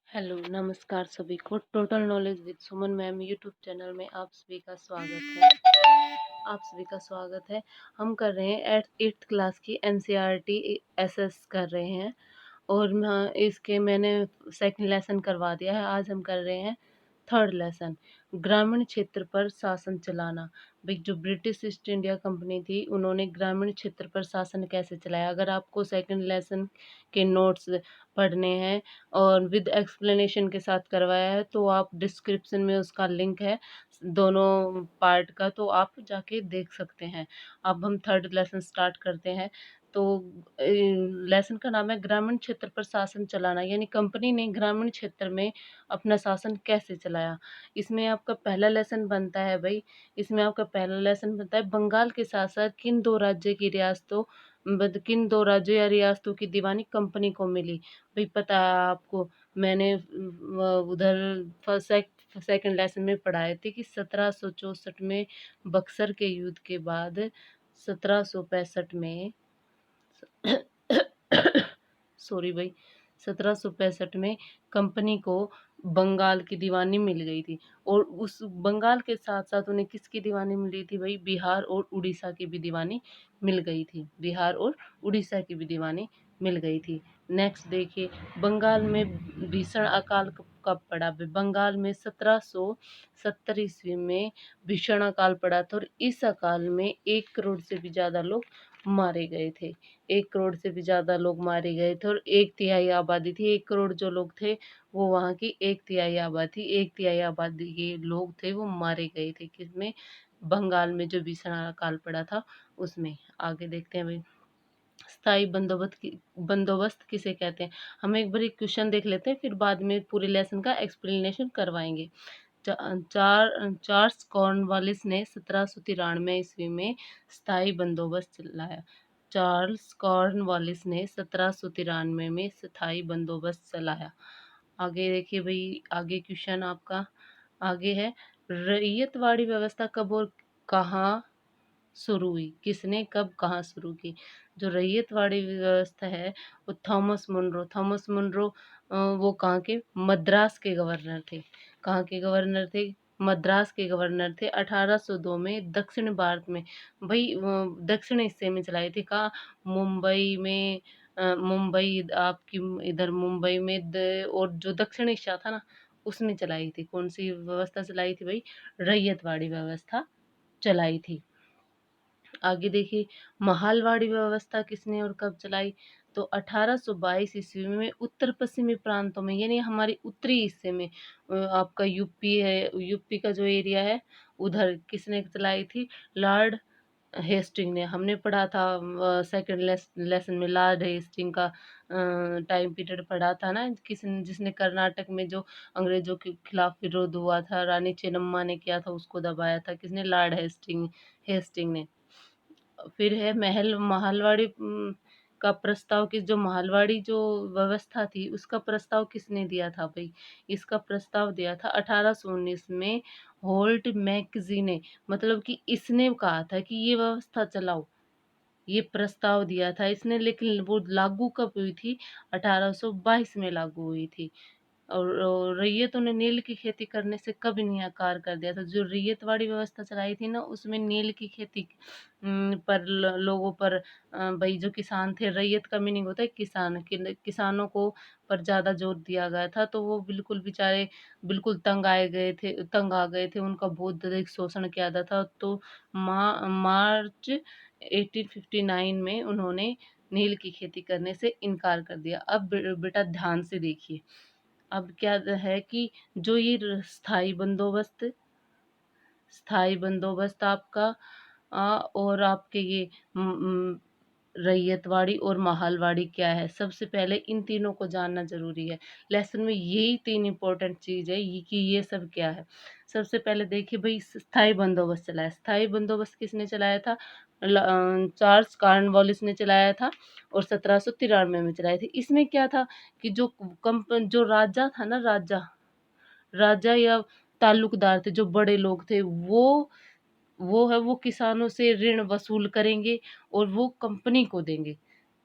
Hello, नमस्कार सभी को। Total knowledge with Suman ma'am YouTube channel में आप सभी का स्वागत है। हम कर रहे हैं 8th क्लास की एनसीईआरटी एसएस कर रहे हैं और इसके मैंने सेकंड लेसन करवा दिया है। आज हम कर रहे हैं थर्ड लेसन, ग्रामीण क्षेत्र पर शासन चलाना। भाई, जो ब्रिटिश ईस्ट इंडिया कंपनी थी, उन्होंने ग्रामीण क्षेत्र पर शासन कैसे चलाया। अगर आपको सेकंड लेसन के नोट्स पढ़ने हैं और विद एक्सप्लेनेशन के साथ करवाया है, तो आप डिस्क्रिप्शन में उसका लिंक है दोनों पार्ट का, तो आप जाके देख सकते हैं। अब हम थर्ड लेसन स्टार्ट करते हैं। तो लेसन का नाम है ग्रामीण क्षेत्र पर शासन चलाना, यानी कंपनी ने ग्रामीण क्षेत्र में अपना शासन कैसे चलाया। इसमें आपका पहला लेसन बनता है भाई, इसमें आपका पहला लेसन बनता है बंगाल के साथ साथ किन दो राज्यों या रियासतों की दीवानी कंपनी को मिली। भाई, पता है आपको, मैंने उधर सेकंड लेसन में पढ़ाए थे कि 1764 में बक्सर के युद्ध के बाद 1765 में सॉरी भाई, 1765 में कंपनी को बंगाल की दीवानी मिल गई थी। और उस बंगाल के साथ साथ उन्हें किसकी दीवानी मिली थी भाई? बिहार और उड़ीसा की भी दीवानी मिल गई थी। बिहार और उड़ीसा की भी दीवानी मिल गई थी। नेक्स्ट देखिए, बंगाल में भीषण अकाल कब पड़ा? बंगाल में 1770 ईस्वी में भीषण अकाल पड़ा था और इस अकाल में 1 करोड़ से भी ज़्यादा लोग मारे गए थे। 1 करोड़ से भी ज़्यादा लोग मारे गए थे और 1/3 आबादी थी। 1 करोड़ जो लोग थे, वो वहाँ की 1/3 आबादी थी। 1/3 आबादी के लोग थे, वो मारे गए थे। किसमें? बंगाल में जो भीषण अकाल पड़ा था उसमें। आगे देखते हैं भाई, स्थायी बंदोबस्त किसे कहते हैं? हम एक बार एक क्वेश्चन देख लेते हैं, फिर बाद में पूरे लेसन का एक्सप्लेनेशन करवाएंगे। चार्ल्स कॉर्नवालिस ने 1793 ईस्वी में स्थायी बंदोबस्त चलाया। चार्ल्स कॉर्नवालिस ने 1793 में स्थायी बंदोबस्त चलाया। आगे देखिए भाई, आगे क्वेश्चन आपका आगे है, रैयतवाड़ी व्यवस्था कब और कहाँ शुरू हुई? किसने कब कहाँ शुरू की? जो रैयतवाड़ी व्यवस्था है, वो थॉमस मुनरो वो कहाँ के? मद्रास के गवर्नर थे। कहाँ के गवर्नर थे? मद्रास के गवर्नर थे। 1802 में दक्षिण भारत में, भाई दक्षिण हिस्से में चलाई थी। कहाँ? मुंबई में। मुंबई आपकी इधर मुंबई में और जो दक्षिण हिस्सा था ना, उसमें चलाई थी। कौन सी व्यवस्था चलाई थी भाई? रैयतवाड़ी व्यवस्था चलाई थी। आगे देखिए, महालवाड़ी व्यवस्था किसने और कब चलाई? तो 1822 ईस्वी में उत्तर पश्चिमी प्रांतों में, यानी हमारे उत्तरी हिस्से में, आपका यूपी है, यूपी का जो एरिया है, उधर किसने चलाई थी? लॉर्ड हेस्टिंग ने। हमने पढ़ा था सेकंड लेसन में, लॉर्ड हेस्टिंग का टाइम पीरियड पढ़ा था ना, जिसने कर्नाटक में जो अंग्रेजों के खिलाफ विरोध हुआ था, रानी चेन्नम्मा ने किया था, उसको दबाया था। किसने? लॉर्ड हेस्टिंग ने। फिर है महालवाड़ी का प्रस्ताव, की जो महालवाड़ी जो व्यवस्था थी, उसका प्रस्ताव किसने दिया था भाई? इसका प्रस्ताव दिया था 1819 में होल्ट मैकेजी ने। मतलब कि इसने कहा था कि ये व्यवस्था चलाओ, ये प्रस्ताव दिया था इसने, लेकिन वो लागू कब हुई थी? 1822 में लागू हुई थी। और रैयतों ने नील की खेती करने से कब इनकार कर दिया था? जो रैयतवाड़ी व्यवस्था चलाई थी ना, उसमें नील की खेती पर लोगों पर, भाई जो किसान थे, रैयत का मीनिंग होता है किसान, किसानों को पर ज़्यादा जोर दिया गया था, तो वो बिल्कुल बेचारे बिल्कुल तंग आ गए थे, उनका बहुत अधिक शोषण किया जाता था। तो मार्च 1859 में उन्होंने नील की खेती करने से इनकार कर दिया। अब बेटा ध्यान से देखिए, अब क्या है कि जो ये स्थायी बंदोबस्त आपका और आपके ये रैयतवाड़ी और महालवाड़ी क्या है? सबसे पहले इन तीनों को जानना जरूरी है। लेसन में यही 3 इंपॉर्टेंट चीज है, कि ये सब क्या है। सबसे पहले देखिए भाई, स्थायी बंदोबस्त चलाया। स्थायी बंदोबस्त किसने चलाया था? चार्ल्स कॉर्नवालिस ने चलाया था और 1793 में चलाया था। इसमें क्या था कि जो राजा था ना, राजा या ताल्लुकदार थे, जो बड़े लोग थे, वो किसानों से ऋण वसूल करेंगे और वो कंपनी को देंगे।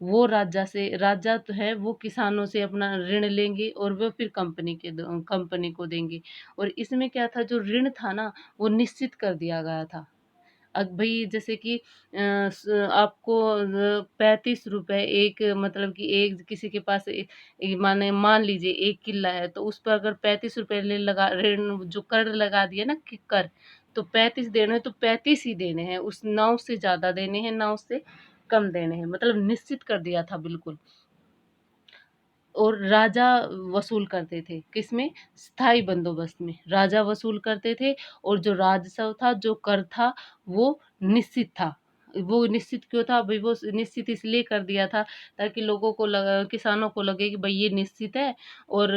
वो राजा तो है, वो किसानों से अपना ऋण लेंगे और वो फिर कंपनी को देंगे। और इसमें क्या था, जो ऋण था ना, वो निश्चित कर दिया गया था। अब भई जैसे कि आपको 35 रुपए एक, मतलब कि एक किसी के पास माने मान लीजिए 1 किल्ला है, तो उस पर अगर 35 रुपए ले लगा ऋण जो कर लगा दिया ना कि कर, तो 35 देने हैं तो 35 ही देने हैं, उस ना उससे ज़्यादा देने हैं, ना उससे कम देने हैं, मतलब निश्चित कर दिया था बिल्कुल। और राजा वसूल करते थे, किसमें? स्थायी बंदोबस्त में राजा वसूल करते थे। और जो राजस्व था, जो कर था, वो निश्चित था। वो निश्चित क्यों था? भई वो निश्चित इसलिए कर दिया था ताकि लोगों को किसानों को लगे कि भई ये निश्चित है, और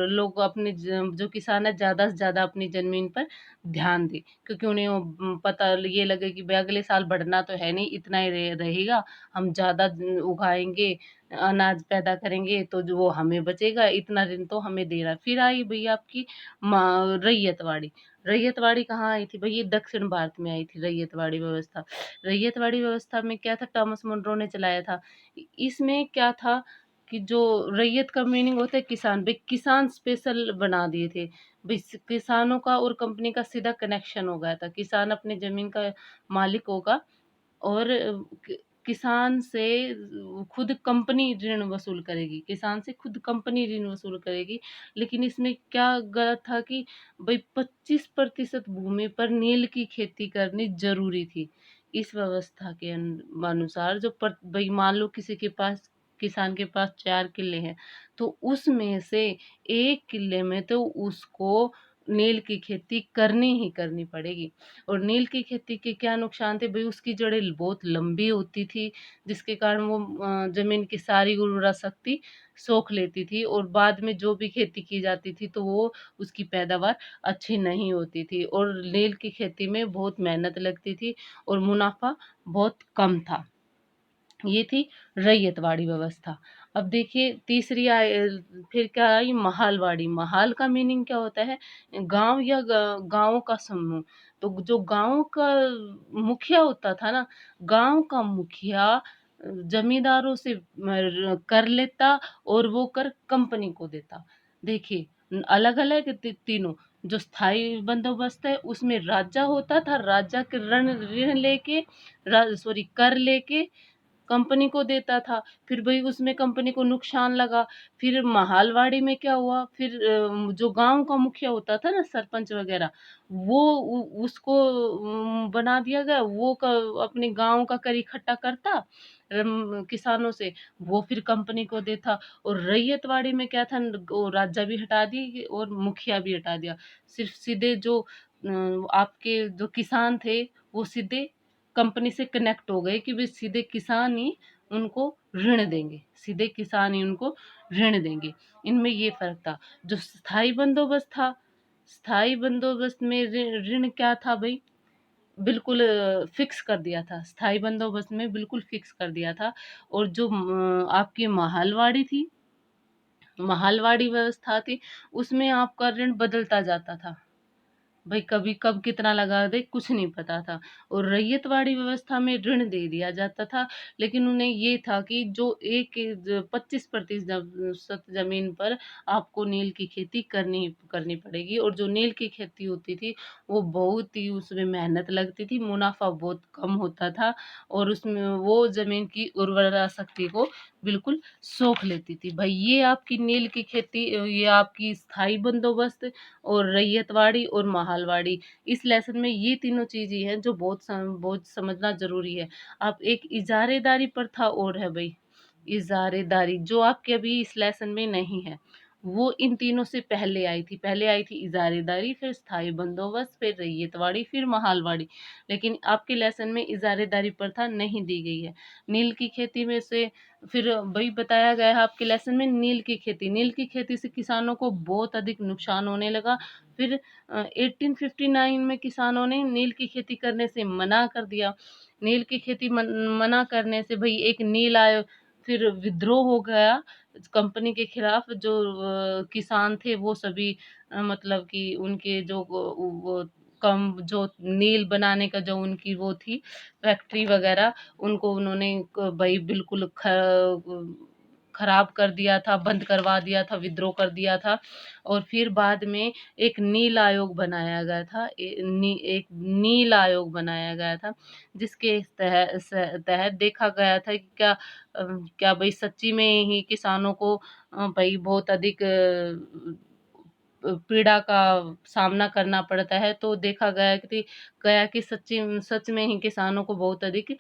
लोग अपने जो किसान है ज़्यादा से ज़्यादा अपनी ज़मीन पर ध्यान दें। क्योंकि उन्हें वो पता ये लगे कि भई अगले साल बढ़ना तो है नहीं, इतना ही रहेगा, हम ज़्यादा उगाएँगे, अनाज पैदा करेंगे तो जो वो हमें बचेगा, इतना ऋण तो हमें देना है। फिर आई भई आपकी रैयतवाड़ी। रैयतवाड़ी कहाँ आई थी भई? ये दक्षिण भारत में आई थी रैयतवाड़ी व्यवस्था। रैयतवाड़ी व्यवस्था में क्या था, टॉमस मुनरो ने चलाया था। इसमें क्या था कि जो रैयत का मीनिंग होता है किसान, भई किसान स्पेशल बना दिए थे। भई किसानों का और कंपनी का सीधा कनेक्शन हो गया था। किसान अपनी ज़मीन का मालिक होगा, और किसान से खुद कंपनी ऋण वसूल करेगी, किसान से खुद कंपनी ऋण वसूल करेगी। लेकिन इसमें क्या गलत था कि भई 25% भूमि पर नील की खेती करनी ज़रूरी थी। इस व्यवस्था के अनुसार जो भई मान लो किसी के पास, किसान के पास 4 किल्ले हैं, तो उसमें से 1 किल्ले में तो उसको नील की खेती करनी ही करनी पड़ेगी। और नील की खेती के क्या नुकसान थे? भई उसकी जड़ें बहुत लंबी होती थी, जिसके कारण वो ज़मीन की सारी उर्वरा शक्ति सोख लेती थी, और बाद में जो भी खेती की जाती थी तो वो उसकी पैदावार अच्छी नहीं होती थी, और नील की खेती में बहुत मेहनत लगती थी और मुनाफ़ा बहुत कम था। ये थी रैयतवाड़ी व्यवस्था। अब देखिए तीसरी फिर क्या आई, महालवाड़ी। महाल का मीनिंग क्या होता है? गाँव या गाँवों का समूह। तो जो गाँव का मुखिया होता था ना, गाँव का मुखिया जमींदारों से कर लेता, और वो कर कंपनी को देता। देखिए अलग-अलग तीनों। जो स्थायी बंदोबस्त है उसमें राजा होता था, राजा के ऋण ऋण लेके कर लेके कंपनी को देता था। फिर भई उसमें कंपनी को नुकसान लगा। फिर महालवाड़ी में क्या हुआ, फिर जो गाँव का मुखिया होता था ना, सरपंच वग़ैरह, वो उसको बना दिया गया। वो अपने गाँव का कर इकट्ठा करता किसानों से, वो फिर कंपनी को देता। और रैयतवाड़ी में क्या था, वो राजा भी हटा दी और मुखिया भी हटा दिया। सिर्फ़ सीधे जो आपके जो किसान थे, वो सीधे कंपनी से कनेक्ट हो गए कि वे सीधे किसान ही उनको ऋण देंगे, सीधे किसान ही उनको ऋण देंगे। इनमें ये फ़र्क था। जो स्थायी बंदोबस्त था, स्थायी बंदोबस्त में ऋण क्या था भई? बिल्कुल फ़िक्स कर दिया था। स्थायी बंदोबस्त में बिल्कुल फ़िक्स कर दिया था। और जो आपकी माहलवाड़ी थी, माहलवाड़ी व्यवस्था थी, उसमें आपका ऋण बदलता जाता था। भई कभी कब कितना लगा दे कुछ नहीं पता था। और रैयतवाड़ी व्यवस्था में ऋण दे दिया जाता था, लेकिन उन्हें ये था कि जो 25% ज़मीन पर आपको नील की खेती करनी करनी पड़ेगी। और जो नील की खेती होती थी, वो बहुत ही उसमें मेहनत लगती थी, मुनाफ़ा बहुत कम होता था, और उसमें वो ज़मीन की उर्वरा शक्ति को बिल्कुल सोख लेती थी। भई ये आपकी नील की खेती, ये आपकी स्थायी बंदोबस्त और रैयतवाड़ी और माहलवाड़ी। इस लेसन में ये तीनों चीज़ें हैं जो बहुत समझना ज़रूरी है। अब एक इजारेदारी प्रथा और है भई, इजारेदारी जो आपके अभी इस लेसन में नहीं है। वो इन तीनों से पहले आई थी। पहले आई थी इजारेदारी, फिर स्थायी बंदोबस्त, फिर रैयतवाड़ी, फिर माहलवाड़ी। लेकिन आपके लेसन में इजारेदारी प्रथा नहीं दी गई है। नील की खेती में से फिर वही बताया गया है आपके लेसन में, नील की खेती। नील की खेती से किसानों को बहुत अधिक नुकसान होने लगा। फिर 1859 में किसानों ने नील की खेती करने से मना कर दिया। नील की खेती मना करने से भई एक नील आयोग, फिर विद्रोह हो गया कंपनी के खिलाफ। जो किसान थे वो सभी मतलब कि उनके जो वो कम जो नील बनाने का जो उनकी वो थी फैक्ट्री वगैरह, उनको उन्होंने भाई बिल्कुल खराब कर दिया था, बंद करवा दिया था, विद्रोह कर दिया था। और फिर बाद में एक नील आयोग बनाया गया था, एक नील आयोग बनाया गया था, जिसके तहत देखा गया था कि क्या भाई सच्ची में ही किसानों को भाई बहुत अधिक पीड़ा का सामना करना पड़ता है। तो देखा गया कि सच में ही किसानों को बहुत अधिक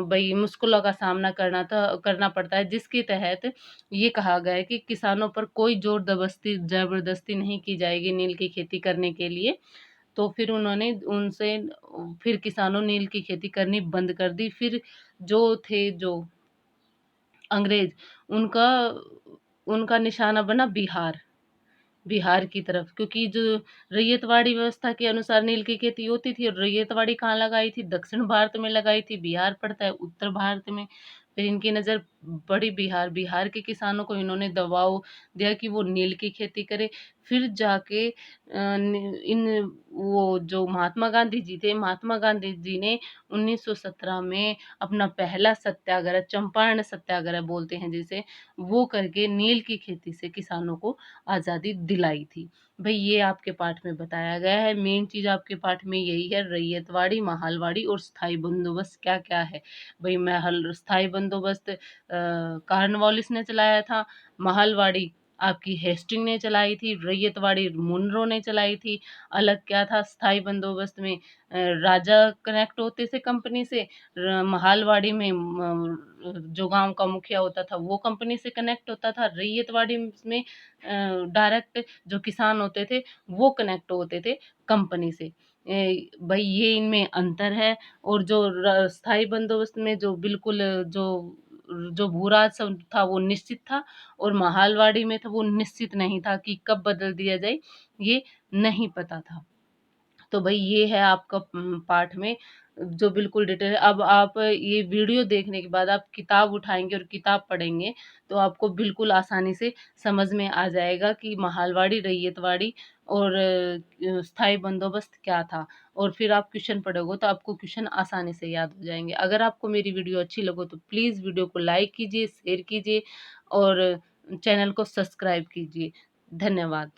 भई मुश्किलों का सामना करना पड़ता है, जिसके तहत ये कहा गया है कि किसानों पर कोई ज़बरदस्ती नहीं की जाएगी नील की खेती करने के लिए। तो फिर उन्होंने उनसे फिर किसानों नील की खेती करनी बंद कर दी। फिर जो अंग्रेज, उनका उनका निशाना बना बिहार। बिहार की तरफ, क्योंकि जो रैयतवाड़ी व्यवस्था के अनुसार नील की खेती होती थी, और रैयतवाड़ी कहाँ लगाई थी? दक्षिण भारत में लगाई थी। बिहार पड़ता है उत्तर भारत में। फिर इनकी नज़र पड़ी बिहार, बिहार के किसानों को इन्होंने दबाव दिया कि वो नील की खेती करे। फिर जाके इन वो जो महात्मा गांधी जी थे, महात्मा गांधी जी ने 1917 में अपना पहला सत्याग्रह, चंपारण सत्याग्रह बोलते हैं जिसे, वो करके नील की खेती से किसानों को आज़ादी दिलाई थी। भई ये आपके पाठ में बताया गया है। मेन चीज़ आपके पाठ में यही है, रैयतवाड़ी, महालवाड़ी और स्थायी बंदोबस्त क्या-क्या है। भई स्थायी बंदोबस्त कॉर्नवालिस ने चलाया था, महालवाड़ी आपकी हेस्टिंग ने चलाई थी, रैयतवाड़ी मुनरो ने चलाई थी। अलग क्या था स्थायी बंदोबस्त में? राजा कनेक्ट होते थे कंपनी से, महालवाड़ी में जो गांव का मुखिया होता था वो कंपनी से कनेक्ट होता था, रैयतवाड़ी में डायरेक्ट जो किसान होते थे वो कनेक्ट होते थे कंपनी से। भाई ये इनमें अंतर है। और जो स्थायी बंदोबस्त में जो बिल्कुल जो जो भूराज सब था वो निश्चित था, और महालवाड़ी में था वो निश्चित नहीं था कि कब बदल दिया जाए, ये नहीं पता था। तो भाई ये है आपका पाठ में जो बिल्कुल डिटेल है। अब आप ये वीडियो देखने के बाद आप किताब उठाएँगे और किताब पढ़ेंगे, तो आपको बिल्कुल आसानी से समझ में आ जाएगा कि महालवाड़ी, रैयतवाड़ी और स्थायी बंदोबस्त क्या था। और फिर आप क्वेश्चन पढ़ोगे तो आपको क्वेश्चन आसानी से याद हो जाएँगे। अगर आपको मेरी वीडियो अच्छी लगे तो प्लीज़ वीडियो को लाइक कीजिए, शेयर कीजिए और चैनल को सब्सक्राइब कीजिए। धन्यवाद।